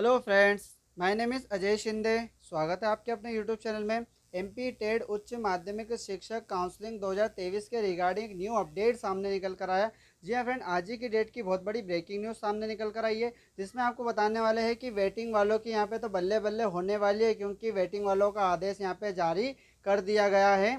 Hello friends, my name is Ajay Shinde. स्वागत है आपके अपने यूट्यूब चैनल में। एमपी टेड उच्च माध्यमिक शिक्षक काउंसलिंग 2023 के रिगार्डिंग न्यू अपडेट सामने निकल कर आया। जी हाँ फ्रेंड, आज ही की डेट की बहुत बड़ी ब्रेकिंग न्यूज़ सामने निकल कर आई है, जिसमें आपको बताने वाले हैं कि वेटिंग वालों की यहाँ पे तो बल्ले बल्ले होने वाली है, क्योंकि वेटिंग वालों का आदेश यहाँ पे जारी कर दिया गया है।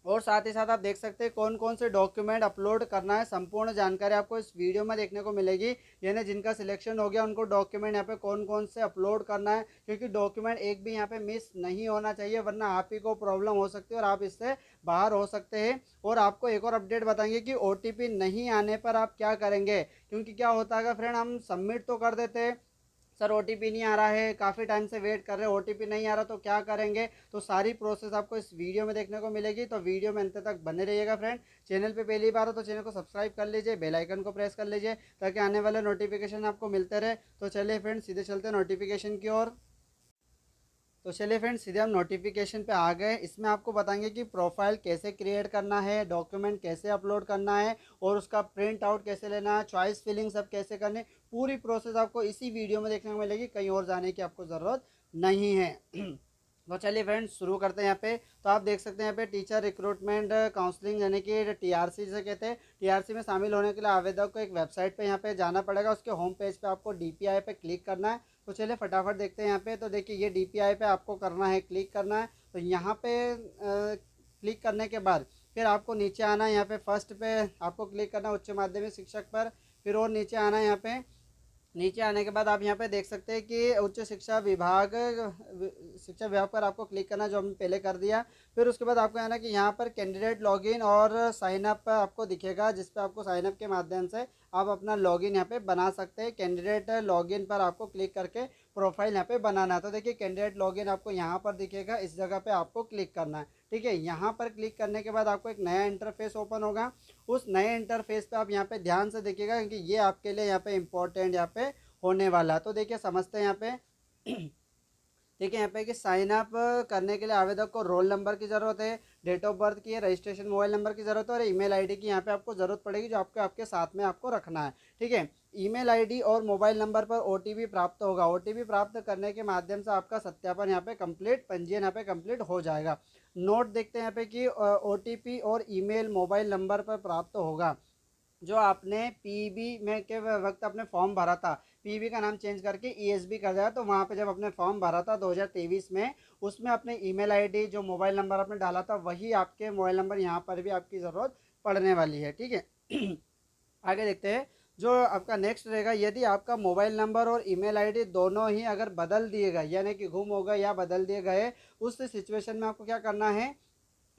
और साथ ही साथ आप देख सकते हैं कौन कौन से डॉक्यूमेंट अपलोड करना है, संपूर्ण जानकारी आपको इस वीडियो में देखने को मिलेगी। यानी जिनका सिलेक्शन हो गया उनको डॉक्यूमेंट यहाँ पे कौन कौन से अपलोड करना है, क्योंकि डॉक्यूमेंट एक भी यहाँ पे मिस नहीं होना चाहिए, वरना आप ही को प्रॉब्लम हो सकती है और आप इससे बाहर हो सकते हैं। और आपको एक और अपडेट बताएंगे कि ओटीपी नहीं आने पर आप क्या करेंगे, क्योंकि क्या होता है फ्रेंड, हम सबमिट तो कर देते हैं, सर ओटीपी नहीं आ रहा है, काफ़ी टाइम से वेट कर रहे हैं, ओटीपी नहीं आ रहा, तो क्या करेंगे। तो सारी प्रोसेस आपको इस वीडियो में देखने को मिलेगी, तो वीडियो में अंत तक बने रहिएगा फ्रेंड। चैनल पे पहली बार हो तो चैनल को सब्सक्राइब कर लीजिए, बेल आइकन को प्रेस कर लीजिए, ताकि आने वाले नोटिफिकेशन आपको मिलते रहे। तो चलिए फ्रेंड, सीधे चलते हैं नोटिफिकेशन की ओर। तो चलिए फ्रेंड्स, सीधे हम नोटिफिकेशन पे आ गए। इसमें आपको बताएंगे कि प्रोफाइल कैसे क्रिएट करना है, डॉक्यूमेंट कैसे अपलोड करना है, और उसका प्रिंट आउट कैसे लेना है, चॉइस फिलिंग सब कैसे करने, पूरी प्रोसेस आपको इसी वीडियो में देखने को मिलेगी, कहीं और जाने की आपको ज़रूरत नहीं है। तो चलिए फ्रेंड्स, शुरू करते हैं। यहाँ पे तो आप देख सकते हैं यहाँ पे टीचर रिक्रूटमेंट काउंसलिंग यानी कि टीआरसी से कहते हैं। टीआरसी में शामिल होने के लिए आवेदक को एक वेबसाइट पे यहाँ पे जाना पड़ेगा, उसके होम पेज पे आपको डीपीआई पे क्लिक करना है। तो चलिए फटाफट देखते हैं यहाँ पे। तो देखिए, ये डीपीआई पे आपको करना है, क्लिक करना है। तो यहाँ पे क्लिक करने के बाद फिर आपको नीचे आना है, यहाँ पे फर्स्ट पे आपको क्लिक करना है उच्च माध्यमिक शिक्षक पर। फिर और नीचे आना है, यहाँ पे नीचे आने के बाद आप यहाँ पे देख सकते हैं कि उच्च शिक्षा विभाग पर आपको क्लिक करना, जो हमने पहले कर दिया। फिर उसके बाद आपको आना कि यहाँ पर कैंडिडेट लॉगिन और साइन अप पर आपको दिखेगा, जिस पे आपको साइन अप के माध्यम से आप अपना लॉगिन यहाँ पे बना सकते हैं। कैंडिडेट लॉगिन पर आपको क्लिक करके प्रोफाइल यहाँ पे बनाना है। तो देखिए, कैंडिडेट लॉगिन आपको यहाँ पर दिखेगा, इस जगह पे आपको क्लिक करना है। ठीक है, यहाँ पर क्लिक करने के बाद आपको एक नया इंटरफेस ओपन होगा। उस नए इंटरफेस पे आप यहाँ पे ध्यान से देखिएगा, क्योंकि ये आपके लिए यहाँ पे इंपॉर्टेंट यहाँ पे होने वाला है। तो देखिए, समझते हैं यहाँ पे। देखिए यहाँ पे कि साइन अप करने के लिए आवेदक को रोल नंबर की ज़रूरत है, डेट ऑफ बर्थ की है, रजिस्ट्रेशन मोबाइल नंबर की ज़रूरत है, और ईमेल आईडी की यहाँ पे आपको ज़रूरत पड़ेगी, जो आपके आपके साथ में आपको रखना है। ठीक है, ईमेल आईडी और मोबाइल नंबर पर ओटीपी प्राप्त होगा। ओटीपी प्राप्त करने के माध्यम से आपका सत्यापन यहाँ पे कंप्लीट, पंजीयन यहाँ पे कंप्लीट हो जाएगा। नोट देखते हैं यहाँ पे कि ओटीपी और ईमेल मोबाइल नंबर पर प्राप्त होगा जो आपने पीबी में के वक्त अपने फॉर्म भरा था। पीबी का नाम चेंज करके ईएसबी कर दिया, तो वहाँ पे जब अपने फॉर्म भरा था 2023 में, उसमें अपने ईमेल आईडी जो मोबाइल नंबर आपने डाला था, वही आपके मोबाइल नंबर यहाँ पर भी आपकी ज़रूरत पड़ने वाली है। ठीक है। आगे देखते हैं। जो आपका नेक्स्ट रहेगा, यदि आपका मोबाइल नंबर और ईमेल आईडी दोनों ही अगर बदल दिए गए, यानी कि गुम हो गए या बदल दिए गए, उस सिचुएशन में आपको क्या करना है,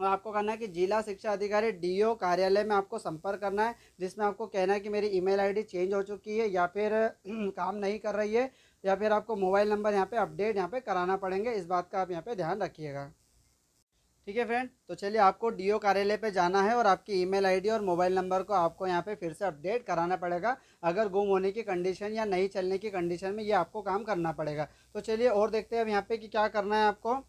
और आपको करना है कि जिला शिक्षा अधिकारी डीओ कार्यालय में आपको संपर्क करना है, जिसमें आपको कहना है कि मेरी ईमेल आईडी चेंज हो चुकी है, या फिर काम नहीं कर रही है, या फिर आपको मोबाइल नंबर यहाँ पे अपडेट यहाँ पे कराना पड़ेंगे। इस बात का आप यहाँ पे ध्यान रखिएगा। ठीक है फ्रेंड, तो चलिए, आपको डीओ कार्यालय पे जाना है और आपकी ईमेल आईडी और मोबाइल नंबर को आपको यहाँ पे फिर से अपडेट कराना पड़ेगा। अगर गुम होने की कंडीशन या नहीं चलने की कंडीशन में ये आपको काम करना पड़ेगा। तो चलिए और देखते हैं अब यहाँ पे कि क्या करना है आपको।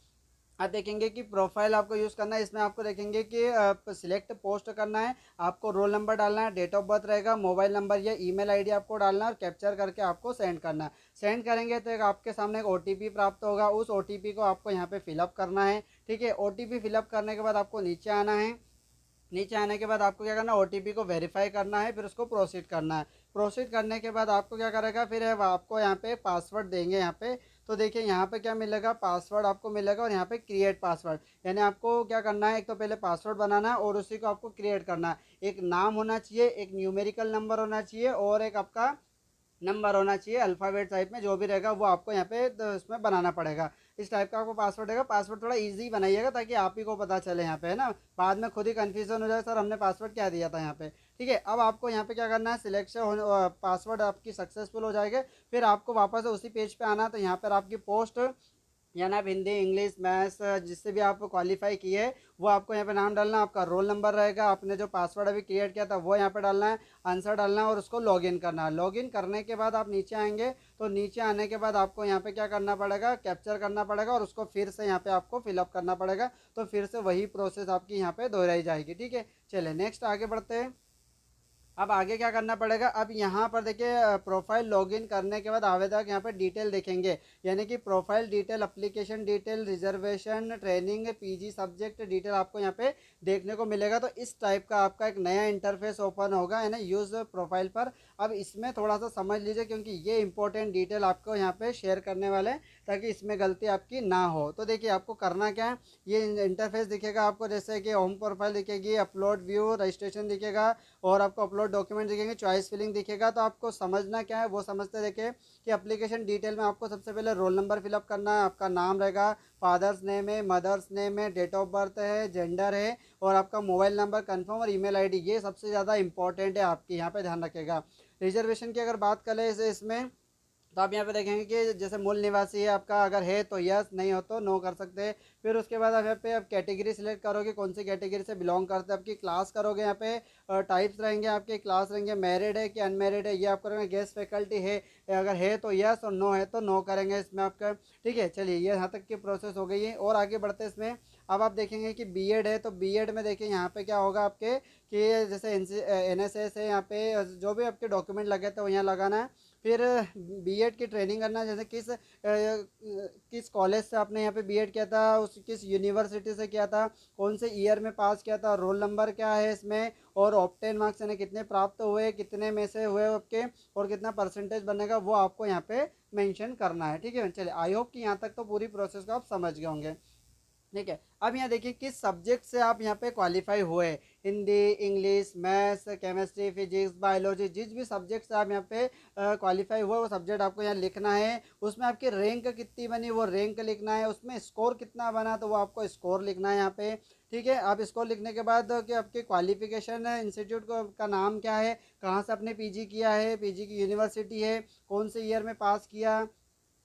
आप देखेंगे कि प्रोफाइल आपको यूज़ करना है। इसमें आपको देखेंगे कि सिलेक्ट पोस्ट करना है, आपको रोल नंबर डालना है, डेट ऑफ बर्थ रहेगा, मोबाइल नंबर या ईमेल आईडी आपको डालना है, और कैप्चर करके आपको सेंड करना है। सेंड करेंगे तो एक आपके सामने एक ओटीपी प्राप्त होगा, उस ओटीपी को आपको यहाँ पे फिलअप करना है। ठीक है, ओटीपी फिलअप करने के बाद आपको नीचे आना है। नीचे आने के बाद आपको क्या करना है, ओटीपी को वेरीफाई करना है, फिर उसको प्रोसीड करना है। प्रोसीड करने के बाद आपको क्या करेगा, फिर आपको यहाँ पे पासवर्ड देंगे यहाँ पे। तो देखिए, यहाँ पे क्या मिलेगा, पासवर्ड आपको मिलेगा, और यहाँ पे क्रिएट पासवर्ड, यानी आपको क्या करना है, एक तो पहले पासवर्ड बनाना है और उसी को आपको क्रिएट करना है। एक नाम होना चाहिए, एक न्यूमेरिकल नंबर होना चाहिए, और एक आपका नंबर होना चाहिए अल्फ़ाबेट टाइप में, जो भी रहेगा वो आपको यहाँ पे इसमें बनाना पड़ेगा। इस टाइप का आपको पासवर्ड रहेगा। पासवर्ड थोड़ा इजी बनाइएगा, ताकि आप ही को पता चले यहाँ पे, है ना। बाद में खुद ही कन्फ्यूजन हो जाए, सर हमने पासवर्ड क्या दिया था यहाँ पे। ठीक है, अब आपको यहाँ पे क्या करना है, सिलेक्शन पासवर्ड आपकी सक्सेसफुल हो जाएगा। फिर आपको वापस उसी पेज पे आना, तो यहाँ पर आपकी पोस्ट, यानी आप हिंदी, इंग्लिश, मैथ्स जिससे भी आप क्वालिफाई किए, वो आपको यहाँ पे नाम डालना, आपका रोल नंबर रहेगा, आपने जो पासवर्ड अभी क्रिएट किया था वो यहाँ पे डालना है, आंसर डालना है, और उसको लॉगिन करना है। लॉगिन करने के बाद आप नीचे आएंगे, तो नीचे आने के बाद आपको यहाँ पे क्या करना पड़ेगा, कैप्चर करना पड़ेगा, और उसको फिर से यहाँ पे आपको फिलअप करना पड़ेगा। तो फिर से वही प्रोसेस आपकी यहाँ पे दोहराई जाएगी। ठीक है, चलिए नेक्स्ट आगे बढ़ते हैं। अब आगे क्या करना पड़ेगा, अब यहाँ पर देखिए प्रोफाइल लॉगिन करने के बाद आवेदक यहाँ पर डिटेल देखेंगे, यानी कि profile detail, application detail, reservation, training, PG subject detail आपको यहाँ पे देखने को मिलेगा। तो इस टाइप का आपका एक नया इंटरफेस ओपन होगा है ना यूज़ प्रोफाइल पर। अब इसमें थोड़ा सा समझ लीजिए, क्योंकि ये इंपॉर्टेंट डिटेल आपको यहाँ पे शेयर करने वाले हैं, ताकि इसमें गलती आपकी ना हो। तो देखिए आपको करना क्या है, ये इंटरफेस दिखेगा आपको, जैसे कि होम प्रोफाइल दिखेगी, अपलोड व्यू, रजिस्ट्रेशन दिखेगा, और आपको अपलोड डॉक्यूमेंट दिखेंगे, चॉइस फिलिंग दिखेगा। तो आपको समझना क्या है वो समझते देखिए कि एप्लीकेशन डिटेल में आपको सबसे पहले रोल नंबर फिलअप करना है, आपका नाम रहेगा, फादर्स नेम है, मदर्स नेम है, डेट ऑफ बर्थ है, जेंडर है, और आपका मोबाइल नंबर कंफर्म, और ईमेल आईडी, ये सबसे ज़्यादा इंपॉर्टेंट है आपकी, यहाँ पे ध्यान रखिएगा। रिजर्वेशन की अगर बात करें इसमें, तो आप यहाँ पे देखेंगे कि जैसे मूल निवासी है आपका, अगर है तो यस, नहीं हो तो नो कर सकते हैं। फिर उसके बाद आप यहाँ पे आप कैटेगरी सिलेक्ट करोगे, कौन सी कैटेगरी से बिलोंग करते हैं, आपकी क्लास करोगे, यहाँ पे टाइप्स रहेंगे आपके, क्लास रहेंगे, मैरिड है कि अनमैरिड है ये आप करोगे, गेस्ट फैकल्टी है, अगर है तो यस, और नो है तो नो करेंगे इसमें आपका। ठीक है, चलिए ये यहाँ तक की प्रोसेस हो गई है, और आगे बढ़ते हैं इसमें। अब आप देखेंगे कि बीएड है, तो बीएड में देखिए यहाँ पे क्या होगा आपके, कि जैसे एनएसएस है, यहाँ पे जो भी आपके डॉक्यूमेंट लगे थे वो यहाँ लगाना है। फिर बीएड की ट्रेनिंग करना, जैसे किस कॉलेज से आपने यहाँ पे बीएड किया था, उस किस यूनिवर्सिटी से किया था, कौन से ईयर में पास किया था, रोल नंबर क्या है इसमें, और ऑप्टेन मार्क्स यानी कितने प्राप्त हुए, कितने में से हुए आपके, और कितना परसेंटेज बनेगा वो आपको यहाँ पे मेंशन करना है। ठीक है, चलिए आई होप कि यहाँ तक तो पूरी प्रोसेस को आप समझ गए होंगे। ठीक है, अब यहाँ देखिए किस सब्जेक्ट से आप यहाँ पे क्वालिफाई हुए, Hindi, English, maths, chemistry, physics, biology, जिस भी सब्जेक्ट से आप यहाँ पे क्वालिफाई हुए वो सब्जेक्ट आपको यहाँ लिखना है। उसमें आपकी रैंक कितनी बनी वो रैंक लिखना है, उसमें स्कोर कितना बना तो वो आपको स्कोर लिखना है यहाँ पे। ठीक है, आप स्कोर लिखने के बाद कि आपके क्वालिफिकेशन इंस्टीट्यूट का नाम क्या है, कहाँ से आपने पीजी किया है, पीजी की यूनिवर्सिटी है, कौन से ईयर में पास किया,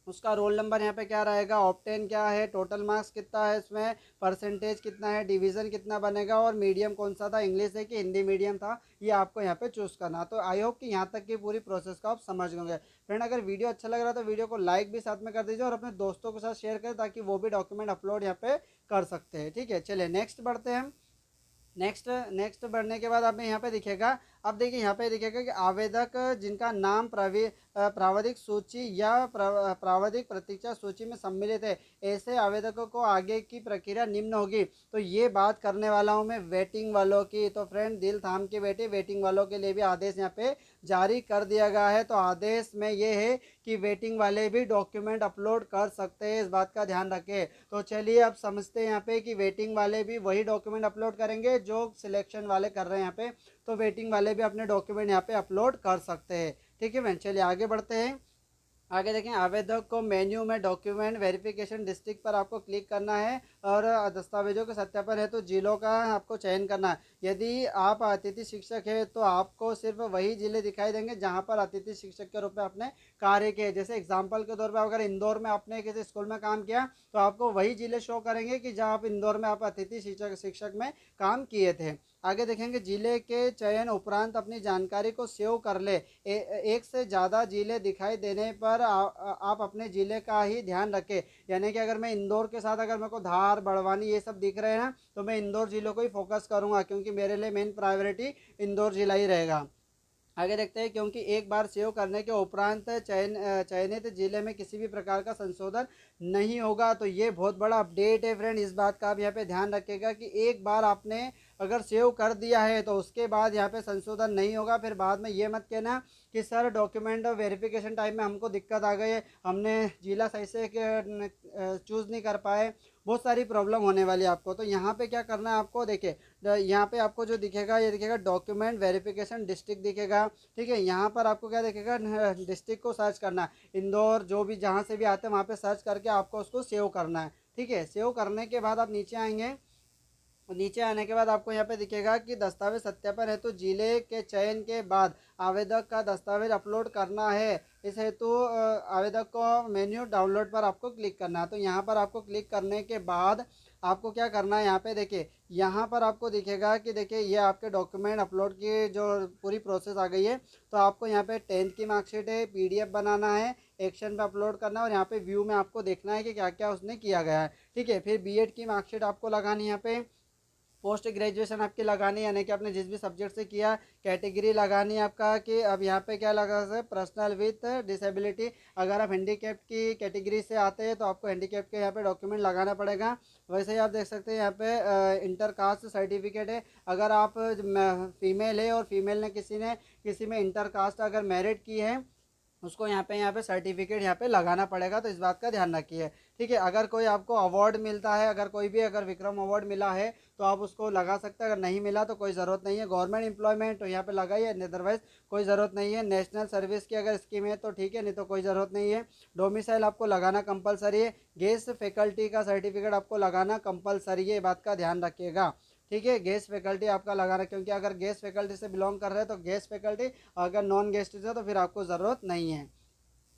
उसका रोल नंबर यहाँ पे क्या रहेगा, ऑप्टेन क्या है, टोटल मार्क्स कितना है इसमें, परसेंटेज कितना है, डिवीज़न कितना बनेगा, और मीडियम कौन सा था, इंग्लिश है कि हिंदी मीडियम था, ये आपको यहाँ पे चूज़ करना। तो आई होप कि यहाँ तक की पूरी प्रोसेस को आप समझ गए। फ्रेंड अगर वीडियो अच्छा लग रहा है तो वीडियो को लाइक भी साथ में कर दीजिए, और अपने दोस्तों के साथ शेयर करें, ताकि वो भी डॉक्यूमेंट अपलोड यहाँ पे कर सकते हैं। ठीक है, चलिए नेक्स्ट बढ़ते हैं। नेक्स्ट नेक्स्ट बढ़ने के बाद आपने यहाँ पे दिखेगा, अब देखिए यहाँ पे दिखेगा कि आवेदक जिनका नाम प्रावधिक सूची या प्रावधिक प्रतीक्षा सूची में सम्मिलित है, ऐसे आवेदकों को आगे की प्रक्रिया निम्न होगी। तो ये बात करने वाला हूँ मैं वेटिंग वालों की। तो फ्रेंड दिल थाम के बैठे, वेटिंग वालों के लिए भी आदेश यहाँ पे जारी कर दिया गया है। तो आदेश में ये है कि वेटिंग वाले भी डॉक्यूमेंट अपलोड कर सकते हैं, इस बात का ध्यान रखें। तो चलिए अब समझते हैं यहाँ पे कि वेटिंग वाले भी वही डॉक्यूमेंट अपलोड करेंगे जो सिलेक्शन वाले कर रहे हैं यहाँ पे। तो वेटिंग वाले भी अपने डॉक्यूमेंट यहाँ पे अपलोड कर सकते हैं। ठीक है फ्रेंड, चलिए आगे बढ़ते हैं। आगे देखें, आवेदक को मेन्यू में डॉक्यूमेंट वेरिफिकेशन डिस्ट्रिक्ट पर आपको क्लिक करना है, और दस्तावेजों के सत्यापन हेतु जिलों का आपको चयन करना है। यदि आप अतिथि शिक्षक है तो आपको सिर्फ वही जिले दिखाई देंगे जहां पर अतिथि शिक्षक के रूप में आपने कार्य किया। जैसे एग्जाम्पल के तौर पर अगर इंदौर में आपने किसी स्कूल में काम किया तो आपको वही जिले शो करेंगे कि जहाँ आप इंदौर में आप अतिथि शिक्षक में काम किए थे। आगे देखेंगे, जिले के चयन उपरांत अपनी जानकारी को सेव कर ले। एक से ज़्यादा जिले दिखाई देने पर आप अपने ज़िले का ही ध्यान रखें। यानी कि अगर मैं इंदौर के साथ अगर मेरे को धार, बड़वानी ये सब दिख रहे हैं ना, तो मैं इंदौर ज़िलों को ही फोकस करूँगा, क्योंकि मेरे लिए मेन प्रायोरिटी इंदौर ज़िला ही रहेगा। आगे देखते हैं, क्योंकि एक बार सेव करने के उपरांत चयनित जिले में किसी भी प्रकार का संशोधन नहीं होगा। तो ये बहुत बड़ा अपडेट है फ्रेंड, इस बात का आप यहाँ पे ध्यान रखिएगा कि एक बार आपने अगर सेव कर दिया है तो उसके बाद यहाँ पे संशोधन नहीं होगा। फिर बाद में ये मत कहना कि सर डॉक्यूमेंट वेरिफिकेशन टाइम में हमको दिक्कत आ गई है, हमने जिला सही से चूज़ नहीं कर पाए, बहुत सारी प्रॉब्लम होने वाली है आपको। तो यहाँ पे क्या करना है आपको, देखिए यहाँ पे आपको जो दिखेगा ये दिखेगा डॉक्यूमेंट वेरिफिकेशन डिस्ट्रिक्ट दिखेगा। ठीक है, यहाँ पर आपको क्या दिखेगा, डिस्ट्रिक्ट को सर्च करना है, इंदौर जो भी जहाँ से भी आते हैं वहाँ पे सर्च करके आपको उसको सेव करना है। ठीक है, सेव करने के बाद आप नीचे आएंगे, नीचे आने के बाद आपको यहाँ पे दिखेगा कि दस्तावेज सत्यापन हेतु जिले के चयन के बाद आवेदक का दस्तावेज अपलोड करना है। इस हेतु आवेदक को मेन्यू डाउनलोड पर आपको क्लिक करना है। तो यहाँ पर आपको क्लिक करने के बाद आपको क्या करना है, यहाँ पे देखिए यहाँ पर आपको दिखेगा कि देखिए ये आपके डॉक्यूमेंट अपलोड की जो पूरी प्रोसेस आ गई है। तो आपको यहाँ पे 10th की मार्कशीट है, पीडीएफ बनाना है, एक्शन पे अपलोड करना है, और यहाँ पे व्यू में आपको देखना है कि क्या क्या उसने किया गया है। ठीक है, फिर बीएड की मार्कशीट आपको लगानी है यहाँ पे, पोस्ट ग्रेजुएशन आपकी लगानी है, यानी कि आपने जिस भी सब्जेक्ट से किया कैटेगरी लगानी है आपका कि अब यहाँ पे क्या लगा है पर्सनल विथ डिसेबिलिटी। अगर आप हैंडीकैप्ड की कैटेगरी से आते हैं तो आपको हैंडीकैप्ड के यहाँ पे डॉक्यूमेंट लगाना पड़ेगा। वैसे ही आप देख सकते हैं यहाँ पे इंटर कास्ट सर्टिफिकेट है। अगर आप फीमेल है और फीमेल ने किसी में इंटर कास्ट अगर मैरिड की है उसको यहाँ पे सर्टिफिकेट यहाँ पे लगाना पड़ेगा, तो इस बात का ध्यान रखिए। ठीक है, अगर कोई आपको अवार्ड मिलता है, अगर कोई भी अगर विक्रम अवार्ड मिला है तो आप उसको लगा सकते हैं, अगर नहीं मिला तो कोई ज़रूरत नहीं है। गवर्नमेंट एम्प्लॉयमेंट तो यहाँ पे लगाइए, अदरवाइज कोई ज़रूरत नहीं है। नेशनल सर्विस की अगर स्कीम है तो ठीक है, नहीं तो कोई ज़रूरत नहीं है। डोमिसाइल आपको लगाना कंपलसरी है। गेस्ट फैकल्टी का सर्टिफिकेट आपको लगाना कंपलसरी है, ये बात का ध्यान रखिएगा। ठीक है, गेस्ट फैकल्टी आपका लगाना, क्योंकि अगर गेस्ट फैकल्टी से बिलोंग कर रहे हैं तो गेस्ट फैकल्टी, अगर नॉन गेस्ट है तो फिर आपको ज़रूरत नहीं है।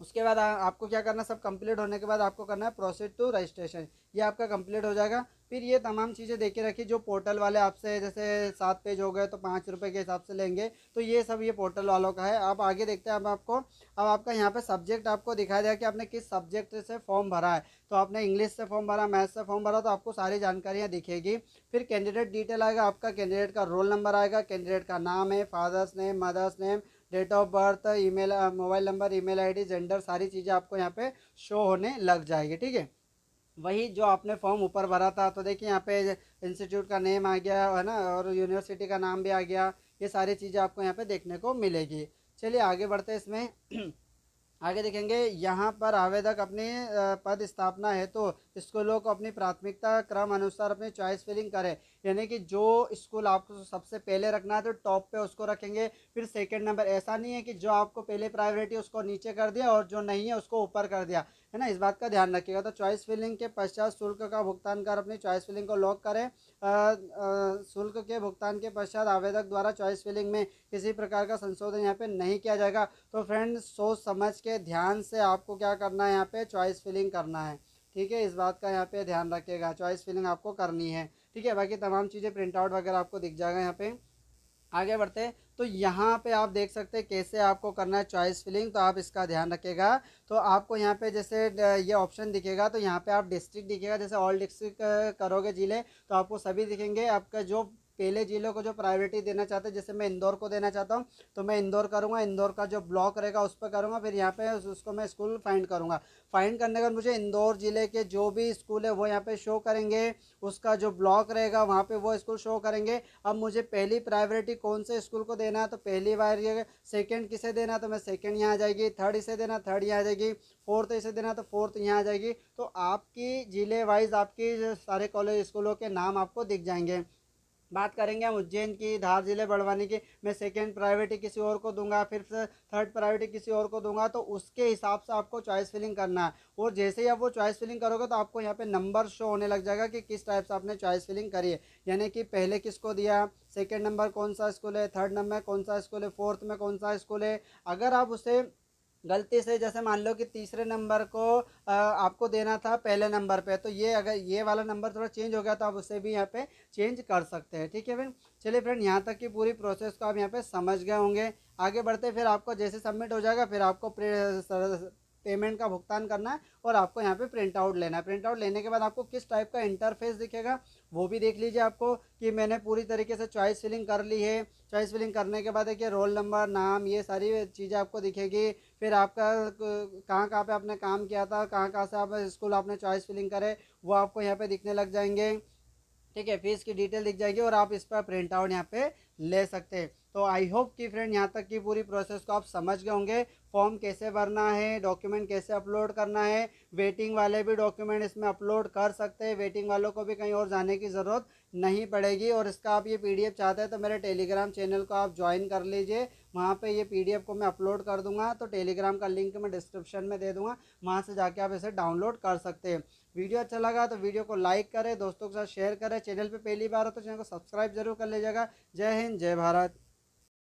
उसके बाद आपको क्या करना, सब कंप्लीट होने के बाद आपको करना है प्रोसीड टू रजिस्ट्रेशन। ये आपका कंप्लीट हो जाएगा। फिर ये तमाम चीज़ें देखे रखी जो पोर्टल वाले आपसे, जैसे 7 पेज हो गए तो 5 रुपये के हिसाब से लेंगे, तो ये सब ये पोर्टल वालों का है। अब आगे देखते हैं। अब आपका यहाँ पे सब्जेक्ट आपको दिखाया जाएगा कि आपने किस सब्जेक्ट से फॉर्म भरा है। तो आपने इंग्लिश से फॉर्म भरा, मैथ्स से फॉर्म भरा, तो आपको सारी जानकारियाँ दिखेगी। फिर कैंडिडेट डिटेल आएगा आपका, कैंडिडेट का रोल नंबर आएगा, कैंडिडेट का नाम है, father's name, mother's name, date of birth, email, mobile number, email ID, gender, सारी चीज़ें आपको यहाँ पे शो होने लग जाएगी। ठीक है, वही जो आपने फॉर्म ऊपर भरा था, तो देखिए यहाँ पे इंस्टीट्यूट का नेम आ गया है ना, और यूनिवर्सिटी का नाम भी आ गया। ये सारी चीज़ें आपको यहाँ पे देखने को मिलेगी। चलिए आगे बढ़ते हैं इसमें। आगे देखेंगे यहाँ पर आवेदक अपनी पद स्थापना है तो स्कूलों को अपनी प्राथमिकता क्रम अनुसार अपनी चॉइस फिलिंग करें। यानी कि जो स्कूल आपको सबसे पहले रखना है तो टॉप पे उसको रखेंगे, फिर सेकंड नंबर। ऐसा नहीं है कि जो आपको पहले प्रायोरिटी उसको नीचे कर दिया और जो नहीं है उसको ऊपर कर दिया, है ना, इस बात का ध्यान रखिएगा। तो चॉइस फिलिंग के पश्चात शुल्क का भुगतान कर अपनी चॉइस फिलिंग को लॉक करें। शुल्क के भुगतान के पश्चात आवेदक द्वारा चॉइस फिलिंग में किसी प्रकार का संशोधन यहाँ पे नहीं किया जाएगा। तो फ्रेंड्स सोच समझ के ध्यान से आपको क्या करना है, यहाँ पे चॉइस फिलिंग करना है। ठीक है, इस बात का यहाँ पे ध्यान रखिएगा, चॉइस फिलिंग आपको करनी है। ठीक है, बाकी तमाम चीज़ें प्रिंट आउट वगैरह आपको दिख जाएगा यहाँ पे। आगे बढ़ते हैं तो यहाँ पे आप देख सकते हैं कैसे आपको करना है चॉइस फिलिंग, तो आप इसका ध्यान रखिएगा। तो आपको यहाँ पे जैसे ये ऑप्शन दिखेगा, तो यहाँ पे आप डिस्ट्रिक्ट दिखेगा, जैसे ऑल डिस्ट्रिक्ट करोगे जिले तो आपको सभी दिखेंगे। आपका जो पहले जिलों को जो प्रायोरिटी देना चाहते हैं, जैसे मैं इंदौर को देना चाहता हूँ तो मैं इंदौर करूँगा, इंदौर का जो ब्लॉक रहेगा उस पर करूँगा, फिर यहाँ पे उसको मैं स्कूल फाइंड करूँगा। फाइंड करने के बाद मुझे इंदौर ज़िले के जो भी स्कूल है वो यहाँ पे शो करेंगे, उसका जो ब्लॉक रहेगा वहाँ पे वो स्कूल शो करेंगे। अब मुझे पहली प्रायोरिटी कौन से स्कूल को देना है, तो पहली बार ये सेकंड किसे देना तो मैं सेकंड यहाँ आ जाएगी, थर्ड इसे देना थर्ड यहाँ आ जाएगी, फोर्थ इसे देना तो फोर्थ यहाँ आ जाएगी। तो आपकी ज़िले वाइज आपकी सारे कॉलेज स्कूलों के नाम आपको दिख जाएंगे। बात करेंगे हम उज्जैन की, धार जिले बड़वानी की, मैं सेकंड प्रायोरिटी किसी और को दूंगा, फिर से थर्ड प्रायोरिटी किसी और को दूंगा, तो उसके हिसाब से आपको चॉइस फिलिंग करना है। और जैसे ही आप वो चॉइस फिलिंग करोगे तो आपको यहाँ पे नंबर शो होने लग जाएगा कि किस टाइप से आपने चॉइस फिलिंग करी है। यानी कि पहले किसको दिया, सेकेंड नंबर कौन सा स्कूल है, थर्ड नंबर कौन सा स्कूल है, फोर्थ में कौन सा स्कूल है। अगर आप उसे गलती से जैसे मान लो कि तीसरे नंबर को आपको देना था पहले नंबर पे, तो ये अगर ये वाला नंबर थोड़ा चेंज हो गया तो आप उसे भी यहाँ पे चेंज कर सकते हैं। ठीक है फ्रेंड, चलिए फ्रेंड यहाँ तक की पूरी प्रोसेस को आप यहाँ पे समझ गए होंगे। आगे बढ़ते फिर आपको जैसे सबमिट हो जाएगा फिर आपको पेमेंट का भुगतान करना है और आपको यहाँ पे प्रिंट आउट लेना है। प्रिंट आउट लेने के बाद आपको किस टाइप का इंटरफेस दिखेगा वो भी देख लीजिए आपको कि मैंने पूरी तरीके से चॉइस फिलिंग कर ली है। चॉइस फिलिंग करने के बाद देखिए रोल नंबर, नाम, ये सारी चीज़ें आपको दिखेगी। फिर आपका कहाँ कहाँ पे आपने काम किया था, कहाँ कहाँ से आप स्कूल आपने चॉइस फिलिंग करे वो आपको यहाँ पे दिखने लग जाएंगे। ठीक है, फीस की डिटेल दिख जाएगी और आप इस पर प्रिंट आउट यहाँ पे ले सकते हैं। तो आई होप कि फ्रेंड यहाँ तक की पूरी प्रोसेस को आप समझ गए होंगे। फॉर्म कैसे भरना है, डॉक्यूमेंट कैसे अपलोड करना है, वेटिंग वाले भी डॉक्यूमेंट इसमें अपलोड कर सकते हैं, वेटिंग वालों को भी कहीं और जाने की ज़रूरत नहीं पड़ेगी। और इसका आप ये पीडीएफ चाहते हैं तो मेरे टेलीग्राम चैनल को आप ज्वाइन कर लीजिए, वहाँ पे ये पीडीएफ को मैं अपलोड कर दूंगा। तो टेलीग्राम का लिंक मैं डिस्क्रिप्शन में दे दूंगा, वहाँ से जाके आप इसे डाउनलोड कर सकते हैं। वीडियो अच्छा लगा तो वीडियो को लाइक करें, दोस्तों के साथ शेयर करें, चैनल पे पहली बार हो तो चैनल को सब्सक्राइब जरूर कर लीजिएगा। जय हिंद, जय भारत।